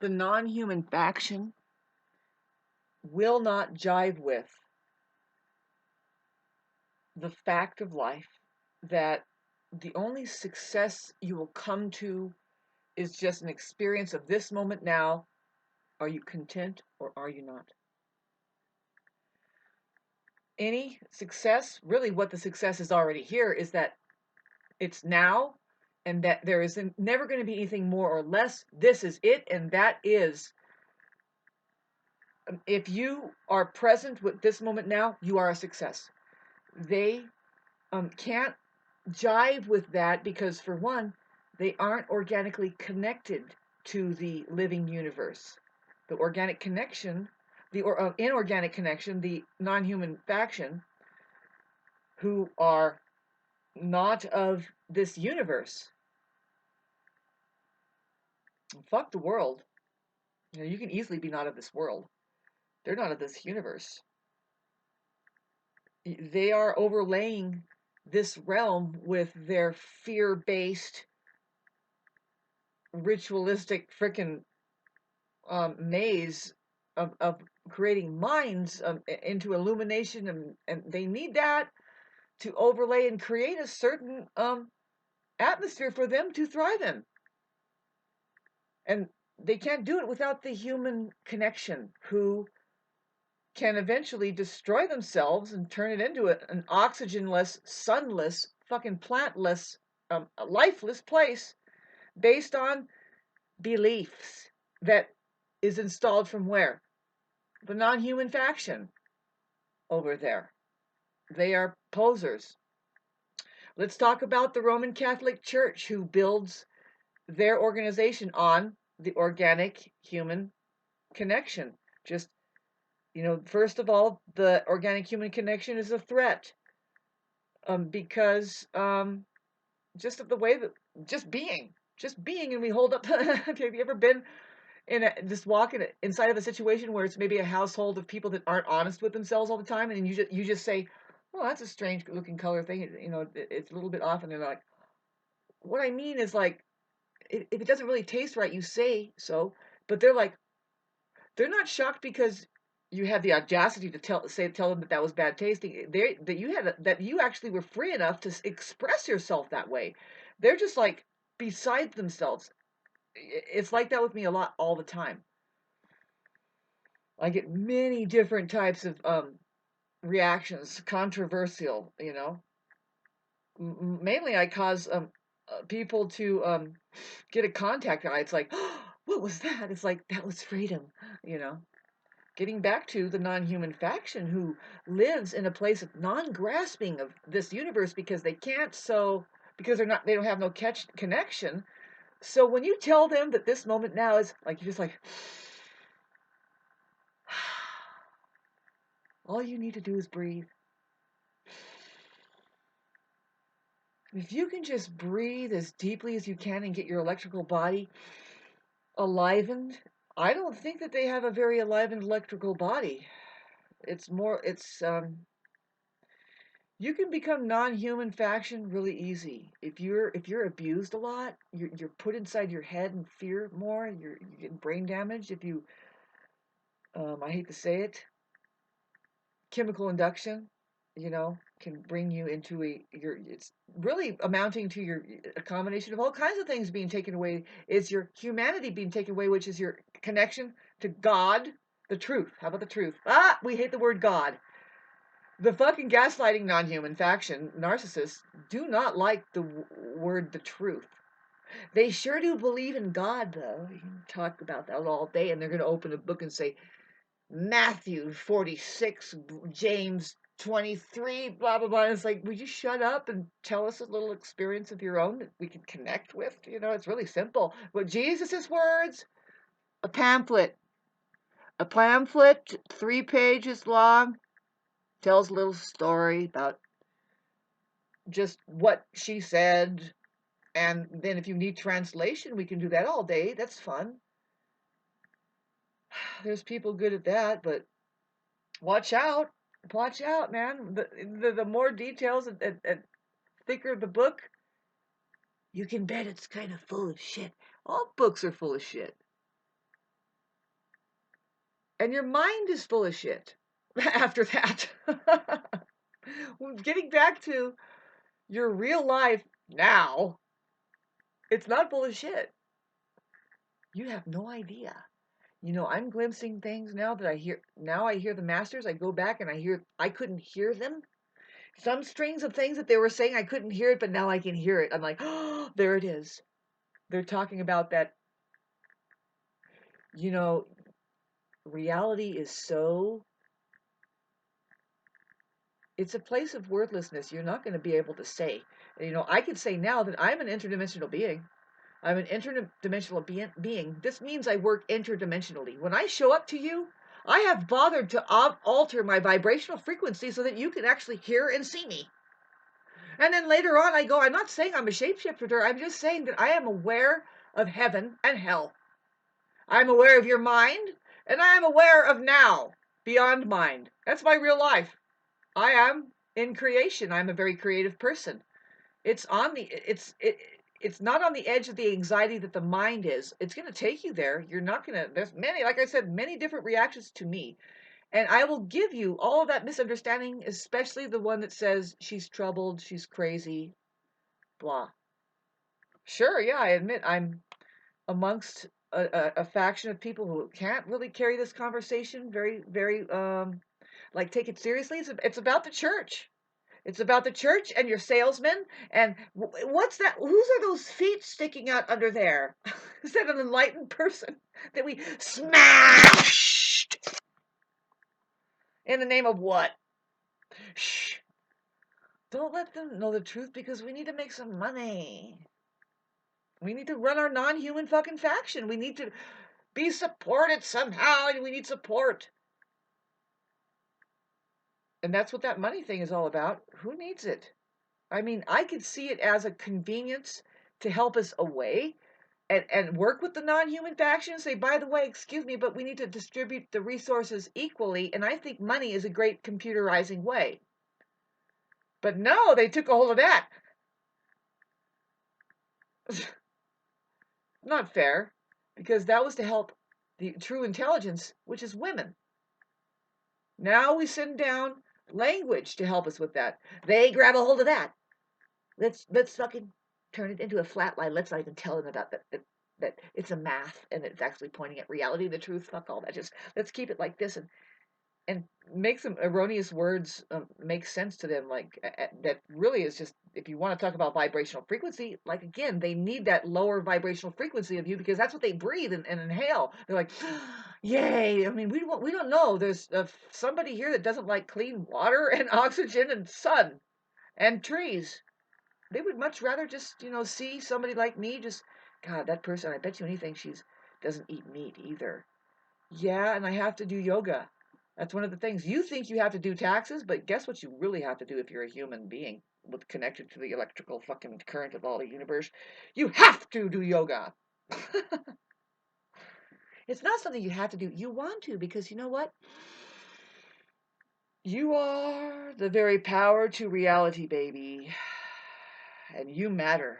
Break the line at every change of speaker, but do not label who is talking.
the non-human faction will not jive with the fact of life that the only success you will come to is just an experience of this moment now. Are you content or are you not? Any success, really what the success is already here, is that it's now and that there is never going to be anything more or less. This is it, and that is, if you are present with this moment now, you are a success. They can't jive with that because, for one, they aren't organically connected to the living universe. The organic connection, the inorganic connection, the non-human faction, who are not of this universe. Fuck the world. You can easily be not of this world. They're not of this universe. They are overlaying this realm with their fear-based, ritualistic frickin' maze of creating minds into illumination, and they need that to overlay and create a certain atmosphere for them to thrive in. And they can't do it without the human connection, who can eventually destroy themselves and turn it into an oxygenless, sunless, fucking plantless, lifeless place based on beliefs that is installed from where? The non-human faction over there. They are posers. Let's talk about the Roman Catholic Church, who builds their organization on the organic human connection. Just, first of all, the organic human connection is a threat, because just of the way that just being, and we hold up. Have you ever been just walking inside of a situation where it's maybe a household of people that aren't honest with themselves all the time, and you just say, "Well, that's a strange looking color thing. It's a little bit off," and they're like, "What I mean is, like, if it doesn't really taste right, you say so." But they're not shocked because you had the audacity to tell them that that was bad tasting. That you actually were free enough to express yourself that way. They're just like beside themselves. It's like that with me a lot, all the time. I get many different types of reactions, controversial. Mainly I cause people to get a contact eye. It's like, oh, what was that? It's like, that was freedom. You know. Getting back to the non-human faction, who lives in a place of non-grasping of this universe because they don't have no connection. So when you tell them that this moment now is like, you're just like, all you need to do is breathe. If you can just breathe as deeply as you can and get your electrical body enlivened, I don't think that they have a very enlivened electrical body. You can become non-human faction really easy. If you're abused a lot, you're put inside your head in fear more. You're getting brain damage. If you, I hate to say it, chemical induction, can bring you into it's really amounting to a combination of all kinds of things being taken away. Is your humanity being taken away, which is your connection to God, the truth. How about the truth? We hate the word God. The fucking gaslighting non-human faction narcissists do not like the word the truth. They sure do believe in God, though. You can talk about that all day, and they're going to open a book and say, Matthew 46, James 23, blah, blah, blah. And it's like, would you shut up and tell us a little experience of your own that we can connect with? It's really simple. But Jesus' words, a pamphlet. A pamphlet, 3 pages long, tells a little story about just what she said. And then if you need translation, we can do that all day. That's fun. There's people good at that, but watch out. Watch out, man. The more details and thicker the book, you can bet it's kind of full of shit. All books are full of shit. And your mind is full of shit after that. Getting back to your real life now, it's not full of shit. You have no idea. I'm glimpsing things now that I hear. Now I hear the masters. I go back and I couldn't hear them. Some strings of things that they were saying, I couldn't hear it, but now I can hear it. I'm like, oh, there it is. They're talking about that, you know, reality is so, it's a place of wordlessness. You're not going to be able to say. I could say now that I'm an interdimensional being. I'm an interdimensional being. This means I work interdimensionally. When I show up to you, I have bothered to alter my vibrational frequency so that you can actually hear and see me. And then later on, I go, I'm not saying I'm a shapeshifter. I'm just saying that I am aware of heaven and hell. I'm aware of your mind, and I am aware of now, beyond mind. That's my real life. I am in creation. I'm a very creative person. It's on the it's not on the edge of the anxiety that the mind is. It's going to take you there. You're not going to. There's many, like I said, many different reactions to me, and I will give you all of that misunderstanding, especially the one that says she's troubled, she's crazy, blah. Sure, yeah, I admit I'm amongst a faction of people who can't really carry this conversation very, very, like take it seriously. It's about the church. It's about the church and your salesmen. And what's that? Whose are those feet sticking out under there? Is that an enlightened person that we smashed? In the name of what? Shh. Don't let them know the truth because we need to make some money. We need to run our non-human fucking faction. We need to be supported somehow, and we need support. And that's what that money thing is all about. Who needs it? I mean, I could see it as a convenience to help us away and work with the non-human faction. Say, by the way, excuse me, but we need to distribute the resources equally. And I think money is a great computerizing way. But no, they took a hold of that. Not fair, because that was to help the true intelligence, which is women. Now we send down language to help us with that. They grab a hold of that. Let's fucking turn it into a flat line. Let's not even tell them about that it's a math and it's actually pointing at reality, the truth. Fuck all that. Just let's keep it like this and make some erroneous words make sense to them. Like that really is just, if you want to talk about vibrational frequency, like again, they need that lower vibrational frequency of you because that's what they breathe and inhale. They're like, yay! I mean, we don't know. There's somebody here that doesn't like clean water and oxygen and sun and trees. They would much rather just see somebody like me. Just God, that person. I bet you anything she's doesn't eat meat either. Yeah, and I have to do yoga. That's one of the things. You think you have to do taxes, but guess what you really have to do if you're a human being with connected to the electrical fucking current of all the universe? You have to do yoga. It's not something you have to do. You want to because you know what? You are the very power to reality, baby. And you matter.